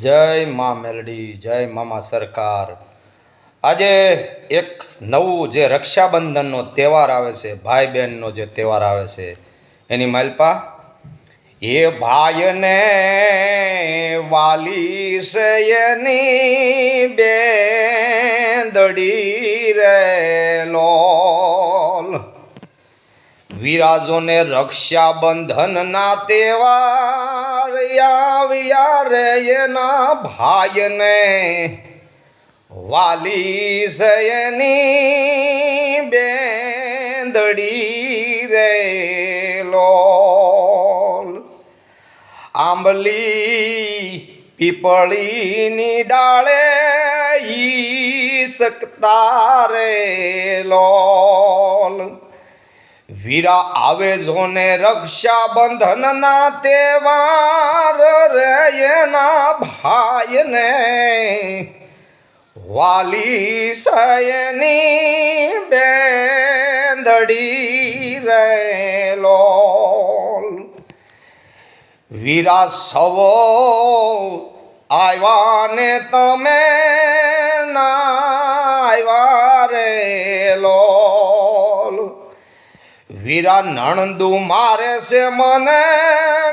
જય મા મેલડી, જય મામા સરકાર. આજે એક નવું જે રક્ષાબંધનનો તહેવાર આવે છે, ભાઈ બહેનનો જે તહેવાર આવે છે એની માલપા એ ભાઈને વાલી છે એની બેંદડી રે લોલ. વિરાજોને રક્ષાબંધનના તહેવાર આવ્યા રે એના ભાઈને વાલી છે એની બેંદડી રે લોલ. આંબલી પીપળીની ડાળે ઈ શકતા રે લોલ. વીરા આવે જોને રક્ષાબંધનના તહેવાર રે એના ભાઈને વાલી સયની બેંદડી રે લોલ. વીરા સવો આવ્યા ને તમે ના આવ્યા રે લોલ. વીરા નણંદુ મારે છે મને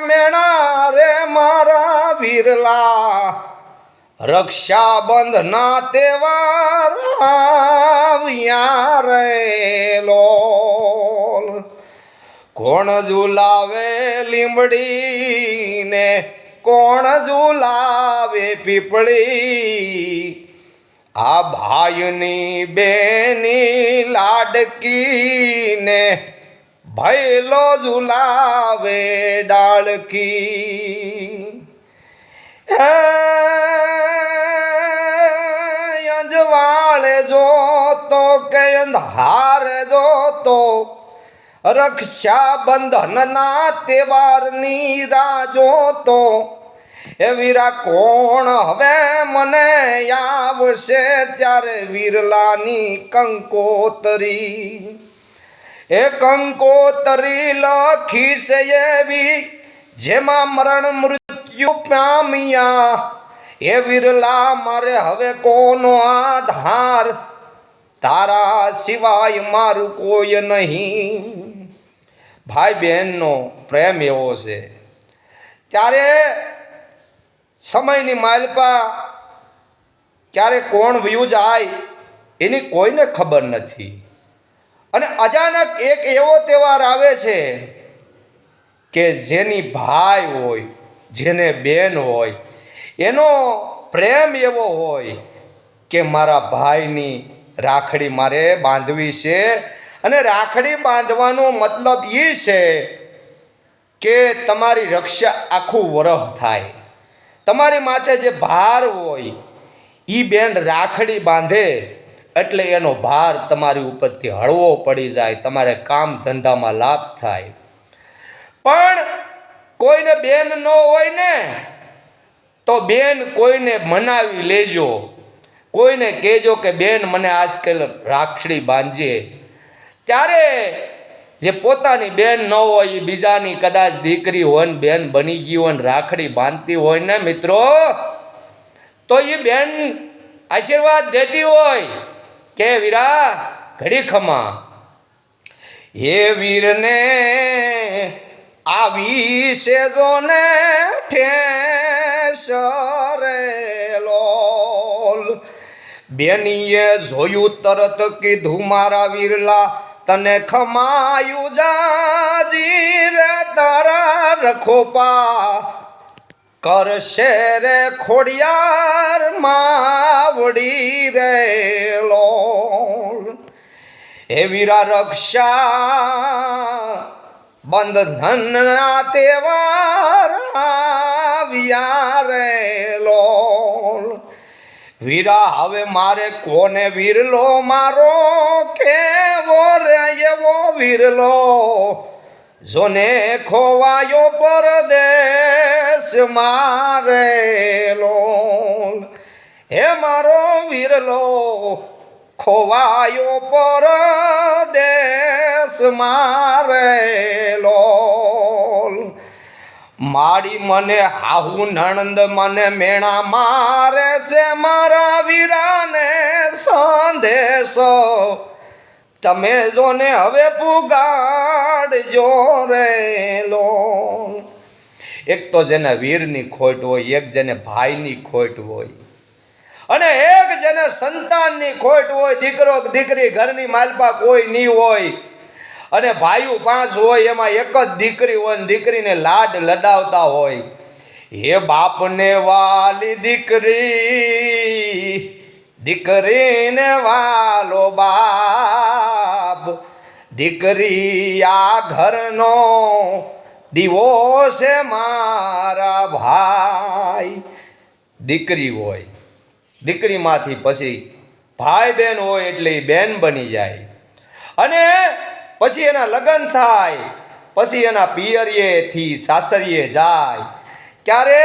મેણા રે મારા વીરલા. રક્ષાબંધના તહેવાર આવ્યા રે લોલ. કોણ ઝુલાવે લીંબડી ને કોણ ઝુલાવે પીપળી. આ ભાઈની બેની લાડકીને ભૈલો ઝુલાવે ડાળકી. અંજવાળે જોતો કે અંધારે જોતો રક્ષાબંધનના તહેવારની રાહ જોતો. એ વીરા કોણ હવે મને આવશે ત્યારે વીરલાની કંકોતરી. એ કંકોતરી લખી છે એવી જેમાં મરણ મૃત્યુ પામ્યા. એ વીરલા મારે હવે કોનો આધાર, તારા સિવાય મારું કોઈ નહીં. ભાઈ બહેનનો પ્રેમ એવો છે. ત્યારે સમયની માલપા ક્યારે કોણ વયું જાય એની કોઈને ખબર નથી. અને અચાનક એક એવો તહેવાર આવે છે કે જેની ભાઈ હોય, જેને બેન હોય, એનો પ્રેમ એવો હોય કે મારા ભાઈની રાખડી મારે બાંધવી છે. અને રાખડી બાંધવાનો મતલબ એ છે કે તમારી રક્ષા આખું વરહ થાય. તમારી માથે જે ભાર હોય એ બેન રાખડી બાંધે એટલે એનો ભાર તમારી ઉપરથી હળવો પડી જાય, તમારે કામ ધંધામાં લાભ થાય. પણ કોઈને બેન ન હોય ને તો બેન કોઈને મનાવી લેજો. કોઈને કહેજો કે બેન મને આજકાલ રાખડી બાંધજે. ત્યારે જે પોતાની બેન ન હોય એ બીજાની કદાચ દીકરી હોય ને બેન બની ગઈ હોય ને રાખડી બાંધતી હોય ને મિત્રો, તો એ બેન આશીર્વાદ દેતી હોય કે વીરા ઘડી ખમા. એ વીરને આવી છે જોને ઠેસ રે લોલ. બેનીએ જોયું તરત કીધું મારા વીરલા તને ખમાયું જાજી રે તારા રખોપા. કરશે રે ખોડિયાર માવડી રે લોલ. હે વીરા રક્ષા બંધનના તહેવાર આવ્યા રે લોલ. વીરા હવે મારે કોને વીરલો મારો કેવો રે એવો વીરલો જોને ખોવાયો પરદેશ મારે લોલ. હે મારો વીરલો ખોવાયો પરદેશ મારે લોલ. માડી મને હાહુ નણંદ મને મેણા મારે છે મારા વીરાને સંદેશો તમે જોને હવે પુગાડજો રે લોલ. એક તો જેને વીરની ખોટ હોય, એક જેને ભાઈની ખોટ હોય, અને એક જેને સંતાનની ખોટ હોય. દીકરો દીકરી ઘરની માલપા કોઈ નહીં હોય, અને ભાઈઓ 5 હોય, એમાં એક જ દીકરી હોય ને દીકરીને લાડ લડાવતા હોય. હે બાપને વાલી દીકરી, દીકરીને વાલો બાપ, દીકરી આ ઘરનો દીવો છે મારા ભાઈ. દીકરી હોય, દીકરીમાંથી પછી ભાઈ બહેન હોય એટલે એ બેન બની જાય, અને પછી એના લગ્ન થાય, પછી એના પિયરીએથી સાસરીએ જાય, ક્યારે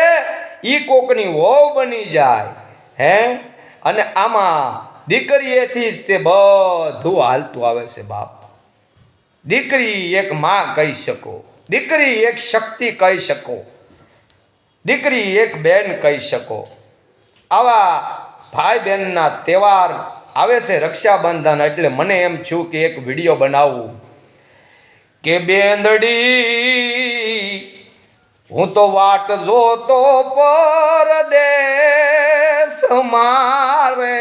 ઈ કોકની વહુ બની જાય. હે, અને આમાં દીકરીએથી જ તે બધું હાલતું આવે છે. બાપ, દીકરી એક માં કહી શકો, દીકરી એક શક્તિ કહી શકો, દીકરી એક બેન કહી શકો. આવા ભાઈ બહેનના તહેવાર આવે છે રક્ષાબંધન, એટલે મને એમ છું કે એક વિડીયો બનાવું કે બેંદડી હું તો વાટ જોતો પરદેશ મારે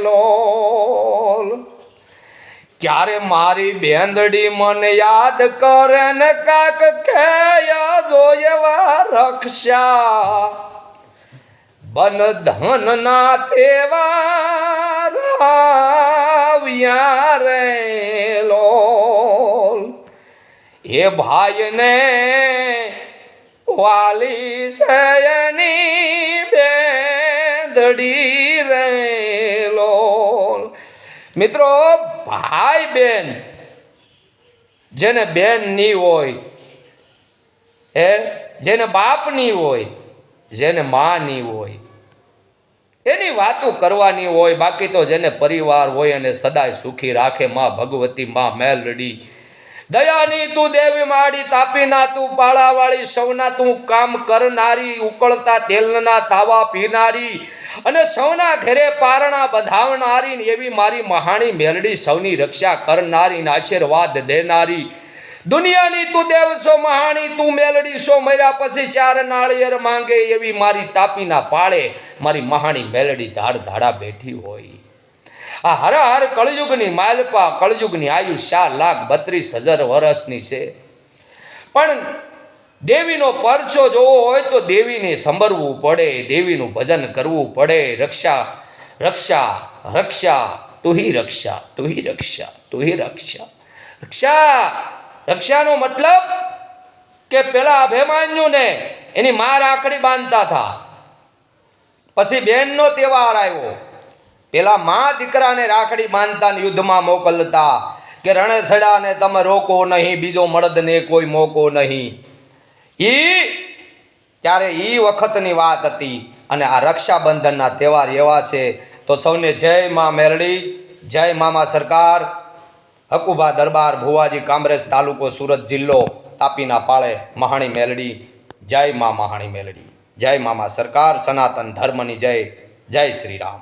લોલ, ક્યારે મારી બેંદડી મને યાદ કરે ને કાક કે જો એવા રક્ષા બંધનના તહેવાર આવ્યા રે લોલ. એ ભાઈને વાલી છે એની બેંદડી રે લોલ. મિત્રો, ભાઈ બેન જેને બેન નહીં હોય, જેને બાપ નહીં હોય, જેને માં નહીં હોય, એની વાતો કરવાની હોય. બાકી તો જેને પરિવાર હોય અને સદાય સુખી રાખે માં ભગવતી, માં મેલડી, દયાની તું દેવી માડી, તાપીના તું પાળાવાળી, સૌના તું કામ કરનારી, ઉકળતા તેલના તાવા પીનારી, અને સૌના ઘરે પારણા બંધાવનારી, એવી મારી મહાણી મેલડી સૌની રક્ષા કરનારી ને આશીર્વાદ દેનારી. દુનિયાની તું દેવ છો મહાણી, તું મેલડી છો, મર્યા પછી 4 નાળિયેર માંગે એવી મારી તાપીના પાળે મારી મહાણી મેલડી ધાડ ધાડા બેઠી હોય. આ હર હર કળયુગની માલપા, કળયુગની આયુ 4,32,000 વર્ષની છે. પણ દેવીનો પરચો જોવો હોય તો દેવીને સંભળવું પડે, દેવીનું ભજન કરવું પડે. રક્ષા રક્ષા રક્ષા તુહી રક્ષા, તુહી રક્ષા, તુહી રક્ષા. રક્ષા, રક્ષાનો મતલબ કે પેલા અભિમાન્યુને એની માં રાખડી બાંધતા હતા, પછી બેનનો તહેવાર આવ્યો. પેલા માં દીકરાને રાખડી બાંધતા યુદ્ધમાં મોકલતા કે રણે સડાને તમે રોકો નહીં, બીજો મળદને કોઈ મોકો નહીં. ત્યારે ઈ વખતની વાત હતી. અને આ રક્ષાબંધનના તહેવાર એવા છે. તો સૌને જય મા મેલડી, જય મામા સરકાર, હકુભા દરબાર, ભુવાજી કામરેજ તાલુકો, સુરત જિલ્લો, તાપીના પાળે મહાણી મેલડી. જય મા મહાણી મેલડી, જય મામા સરકાર, સનાતન ધર્મની જય, જય શ્રી રામ.